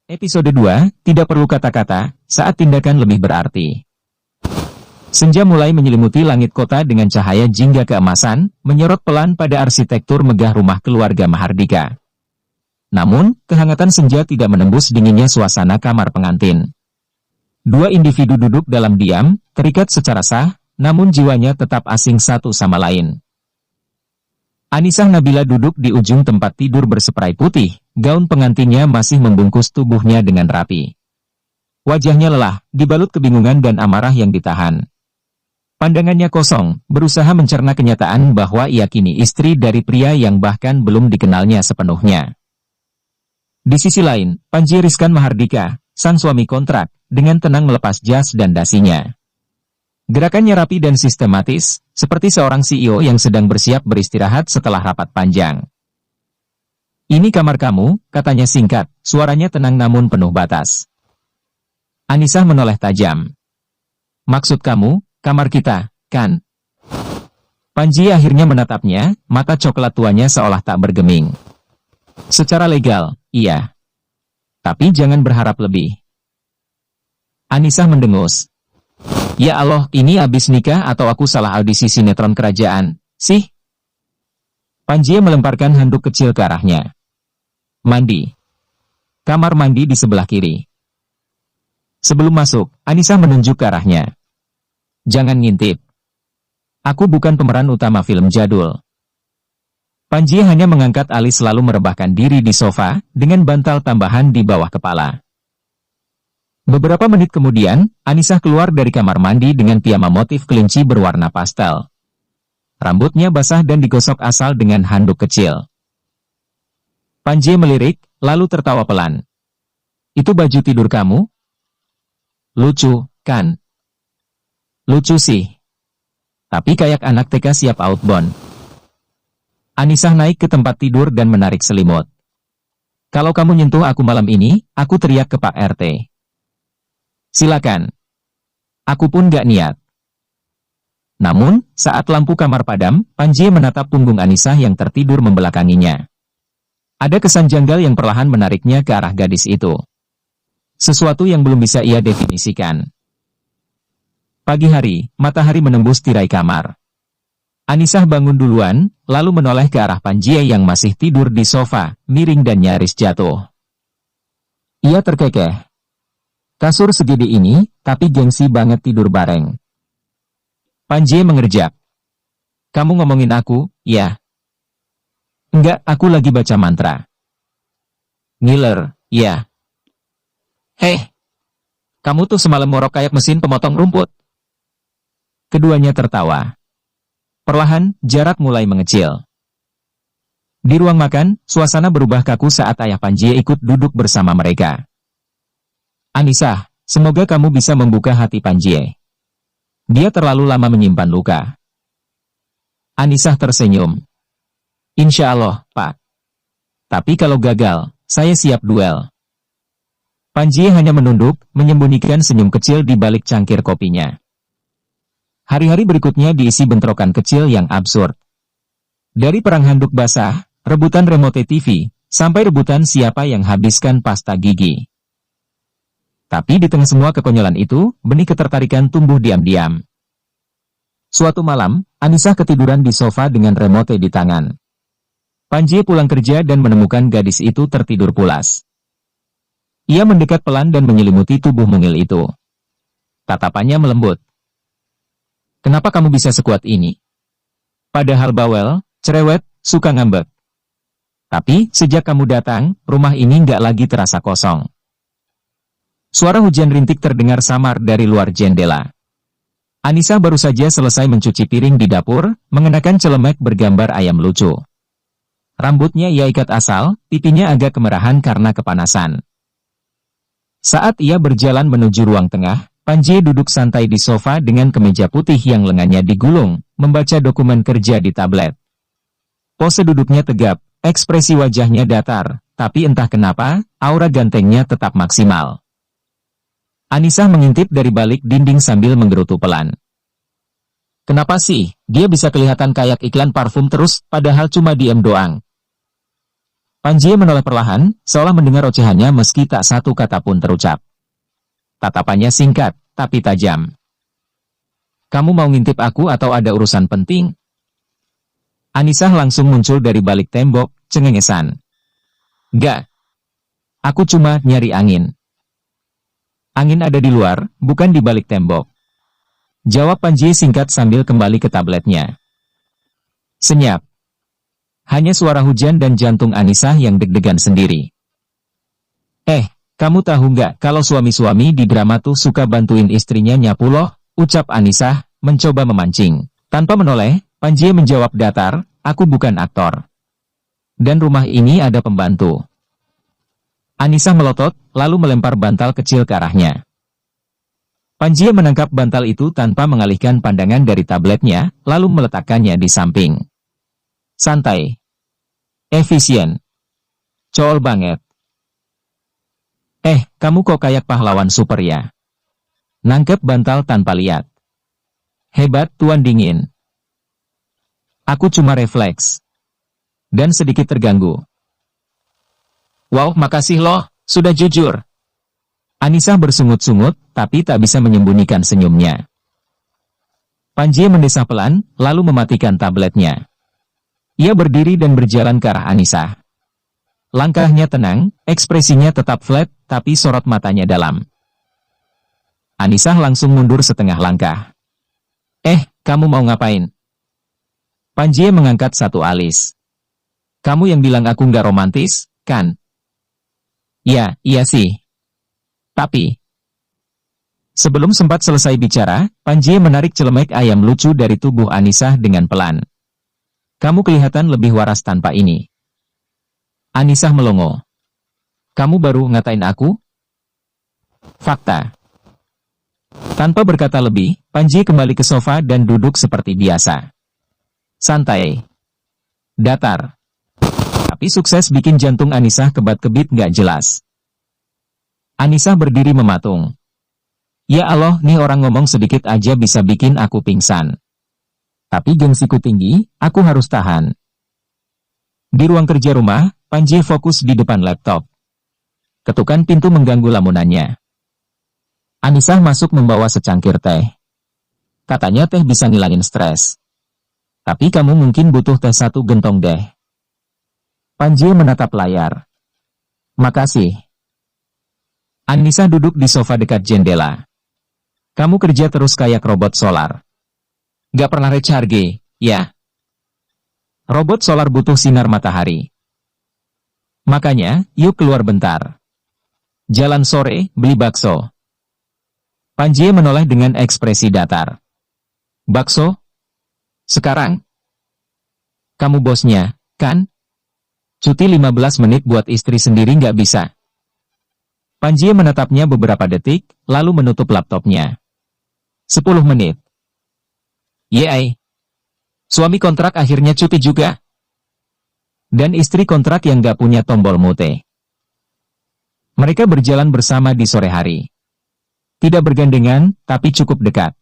Episode 2, tidak perlu kata-kata, saat tindakan lebih berarti. Senja mulai menyelimuti langit kota dengan cahaya jingga keemasan, menyorot pelan pada arsitektur megah rumah keluarga Mahardika. Namun, kehangatan senja tidak menembus dinginnya suasana kamar pengantin. Dua individu duduk dalam diam, terikat secara sah, namun jiwanya tetap asing satu sama lain. Anisah Nabila duduk di ujung tempat tidur berseprai putih, gaun pengantinnya masih membungkus tubuhnya dengan rapi. Wajahnya lelah, dibalut kebingungan dan amarah yang ditahan. Pandangannya kosong, berusaha mencerna kenyataan bahwa ia kini istri dari pria yang bahkan belum dikenalnya sepenuhnya. Di sisi lain, Panji Rizkan Mahardika, sang suami kontrak, dengan tenang melepas jas dan dasinya. Gerakannya rapi dan sistematis, seperti seorang CEO yang sedang bersiap beristirahat setelah rapat panjang. "Ini kamar kamu," katanya singkat, suaranya tenang namun penuh batas. Anisah menoleh tajam. "Maksud kamu, kamar kita, kan?" Panji akhirnya menatapnya, mata coklat tuanya seolah tak bergeming. "Secara legal, iya. Tapi jangan berharap lebih." Anisah mendengus. "Ya Allah, ini abis nikah atau aku salah audisi sinetron kerajaan, sih?" Panji melemparkan handuk kecil ke arahnya. "Mandi. Kamar mandi di sebelah kiri." Sebelum masuk, Anisah menunjuk ke arahnya. "Jangan ngintip. Aku bukan pemeran utama film jadul." Panji hanya mengangkat alis lalu merebahkan diri di sofa, dengan bantal tambahan di bawah kepala. Beberapa menit kemudian, Anisah keluar dari kamar mandi dengan piyama motif kelinci berwarna pastel. Rambutnya basah dan digosok asal dengan handuk kecil. Panji melirik, lalu tertawa pelan. "Itu baju tidur kamu? Lucu, kan?" "Lucu sih. Tapi kayak anak TK siap outbound." Anisah naik ke tempat tidur dan menarik selimut. "Kalau kamu nyentuh aku malam ini, aku teriak ke Pak RT." "Silakan. Aku pun gak niat." Namun, saat lampu kamar padam, Panji menatap punggung Anisah yang tertidur membelakanginya. Ada kesan janggal yang perlahan menariknya ke arah gadis itu. Sesuatu yang belum bisa ia definisikan. Pagi hari, matahari menembus tirai kamar. Anisah bangun duluan, lalu menoleh ke arah Panji yang masih tidur di sofa, miring dan nyaris jatuh. Ia terkekeh. Kasur segede ini, tapi gengsi banget tidur bareng. Panji mengerjap. "Kamu ngomongin aku, ya?" "Enggak, aku lagi baca mantra." "Ngiler, ya." "Hei, kamu tuh semalam ngorok kayak mesin pemotong rumput." Keduanya tertawa. Perlahan, jarak mulai mengecil. Di ruang makan, suasana berubah kaku saat ayah Panji ikut duduk bersama mereka. "Anisah, semoga kamu bisa membuka hati Panji. Dia terlalu lama menyimpan luka." Anisah tersenyum. "Insya Allah, Pak. Tapi kalau gagal, saya siap duel." Panji hanya menunduk, menyembunyikan senyum kecil di balik cangkir kopinya. Hari-hari berikutnya diisi bentrokan kecil yang absurd. Dari perang handuk basah, rebutan remote TV, sampai rebutan siapa yang habiskan pasta gigi. Tapi di tengah semua kekonyolan itu, benih ketertarikan tumbuh diam-diam. Suatu malam, Anisah ketiduran di sofa dengan remote di tangan. Panji pulang kerja dan menemukan gadis itu tertidur pulas. Ia mendekat pelan dan menyelimuti tubuh mungil itu. Tatapannya melembut. "Kenapa kamu bisa sekuat ini? Padahal bawel, cerewet, suka ngambek. Tapi, sejak kamu datang, rumah ini nggak lagi terasa kosong." Suara hujan rintik terdengar samar dari luar jendela. Anisah baru saja selesai mencuci piring di dapur, mengenakan celemek bergambar ayam lucu. Rambutnya ia ikat asal, pipinya agak kemerahan karena kepanasan. Saat ia berjalan menuju ruang tengah, Panji duduk santai di sofa dengan kemeja putih yang lengannya digulung, membaca dokumen kerja di tablet. Pose duduknya tegap, ekspresi wajahnya datar, tapi entah kenapa, aura gantengnya tetap maksimal. Anisah mengintip dari balik dinding sambil menggerutu pelan. "Kenapa sih, dia bisa kelihatan kayak iklan parfum terus, padahal cuma diem doang?" Panji menoleh perlahan, seolah mendengar ocehannya meski tak satu kata pun terucap. Tatapannya singkat, tapi tajam. Kamu mau ngintip aku atau ada urusan penting? Anissa langsung muncul dari balik tembok, cengengesan. Gak. Aku cuma nyari angin. Angin ada di luar, bukan di balik tembok. Jawab Panji singkat sambil kembali ke tabletnya. Senyap. Hanya suara hujan dan jantung Anissa yang deg-degan sendiri. Kamu tahu nggak kalau suami-suami di drama tuh suka bantuin istrinya nyapu loh, ucap Anissa, mencoba memancing. Tanpa menoleh, Panji menjawab datar, aku bukan aktor. Dan rumah ini ada pembantu. Anissa melotot, lalu melempar bantal kecil ke arahnya. Panji menangkap bantal itu tanpa mengalihkan pandangan dari tabletnya, lalu meletakkannya di samping. Santai. Efisien. Cool banget. Kamu kok kayak pahlawan super ya? Nangkep bantal tanpa lihat. Hebat, Tuan Dingin. Aku cuma refleks. Dan sedikit terganggu. Wow, makasih loh, sudah jujur. Anissa bersungut-sungut, tapi tak bisa menyembunyikan senyumnya. Panji mendesah pelan, lalu mematikan tabletnya. Ia berdiri dan berjalan ke arah Anissa. Langkahnya tenang, ekspresinya tetap flat, tapi sorot matanya dalam. Anissa langsung mundur setengah langkah. Kamu mau ngapain? Panji mengangkat satu alis. Kamu yang bilang aku nggak romantis, kan? Ya, iya sih. Tapi, sebelum sempat selesai bicara, Panji menarik celemek ayam lucu dari tubuh Anissa dengan pelan. Kamu kelihatan lebih waras tanpa ini. Anissa melongo. Kamu baru ngatain aku? Fakta. Tanpa berkata lebih, Panji kembali ke sofa dan duduk seperti biasa. Santai. Datar. Tapi sukses bikin jantung Anissa kebat-kebit nggak jelas. Anissa berdiri mematung. Ya Allah, nih orang ngomong sedikit aja bisa bikin aku pingsan. Tapi gengsiku tinggi, aku harus tahan. Di ruang kerja rumah, Panji fokus di depan laptop. Ketukan pintu mengganggu lamunannya. Anissa masuk membawa secangkir teh. Katanya teh bisa ngilangin stres. Tapi kamu mungkin butuh teh 1 gentong deh. Panji menatap layar. Makasih. Anissa duduk di sofa dekat jendela. Kamu kerja terus kayak robot solar. Gak pernah recharge, ya? Robot solar butuh sinar matahari. Makanya, yuk keluar bentar. Jalan sore, beli bakso. Panji menoleh dengan ekspresi datar. Bakso? Sekarang? Kamu bosnya, kan? Cuti 15 menit buat istri sendiri nggak bisa. Panji menatapnya beberapa detik, lalu menutup laptopnya. 10 menit. Yeay. Suami kontrak akhirnya cuti juga. Dan istri kontrak yang gak punya tombol mute. Mereka berjalan bersama di sore hari. Tidak bergandengan, tapi cukup dekat.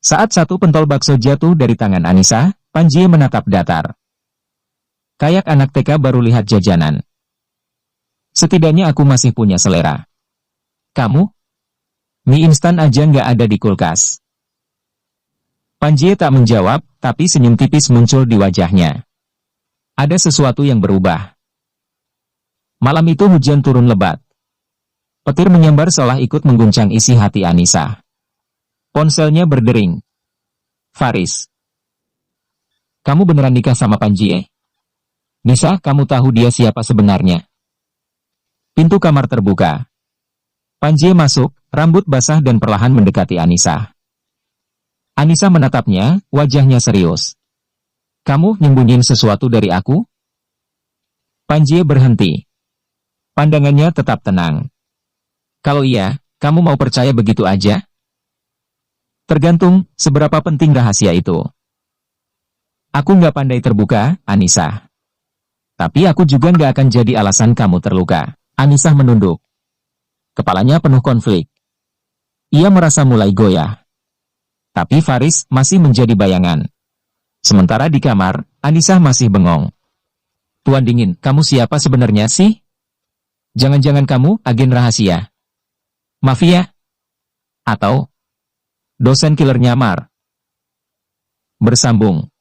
Saat satu pentol bakso jatuh dari tangan Anissa, Panji menatap datar. Kayak anak TK baru lihat jajanan. Setidaknya aku masih punya selera. Kamu? Mie instan aja nggak ada di kulkas. Panji tak menjawab, tapi senyum tipis muncul di wajahnya. Ada sesuatu yang berubah. Malam itu hujan turun lebat. Petir menyambar seolah ikut mengguncang isi hati Anissa. Ponselnya berdering. Faris. Kamu beneran nikah sama Panji? Nisa, kamu tahu dia siapa sebenarnya? Pintu kamar terbuka. Panji masuk, rambut basah dan perlahan mendekati Anissa. Anissa menatapnya, wajahnya serius. Kamu nyembunyiin sesuatu dari aku? Panji berhenti. Pandangannya tetap tenang. Kalau iya, kamu mau percaya begitu aja? Tergantung, seberapa penting rahasia itu. Aku nggak pandai terbuka, Anissa. Tapi aku juga nggak akan jadi alasan kamu terluka. Anissa menunduk. Kepalanya penuh konflik. Ia merasa mulai goyah. Tapi Faris masih menjadi bayangan. Sementara di kamar, Anissa masih bengong. Tuan Dingin, kamu siapa sebenarnya sih? Jangan-jangan kamu agen rahasia? Mafia? Atau dosen killernya Mar? Bersambung.